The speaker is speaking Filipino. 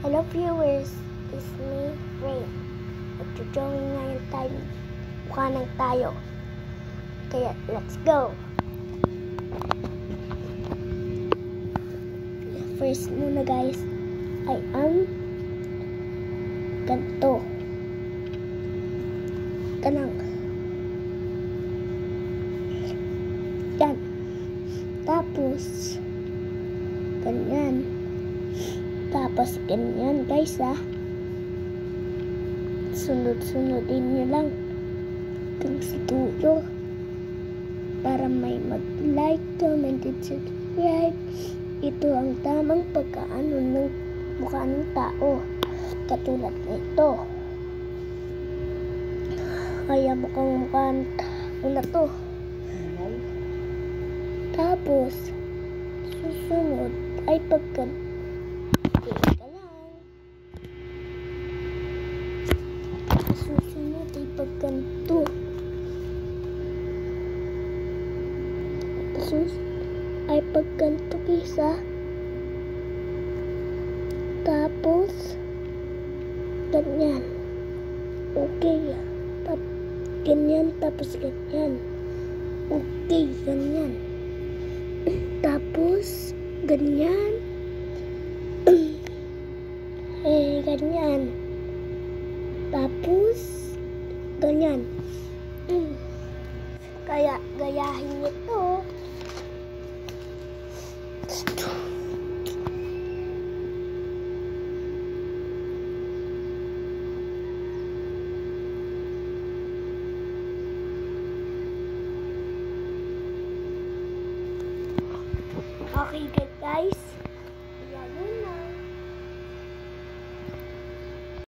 Hello viewers, it's me, Rain. Mag-drawing ngayon tayo, mukha ng tayo. Kaya let's go! First muna guys, I am ganito. Kanang. Yan. Tapos, ganyan. Tapos, ganyan guys Sunod-sunodin nyo lang kung si Tuyo para may mag-like, comment, and subscribe. Ito ang tamang pagkaano ng mukha ng tao. Katulad nito. Kaya mukhang mukha ng tao na to. Tapos, susunod ay susunod ay pagganto. Ay pagganto isa. Tapos ganyan. Okay. Ganyan tapos ganyan. Okay, ganyan. Tapos ganyan. Ganyan. Tapos ganyan. Kaya gayahin nyo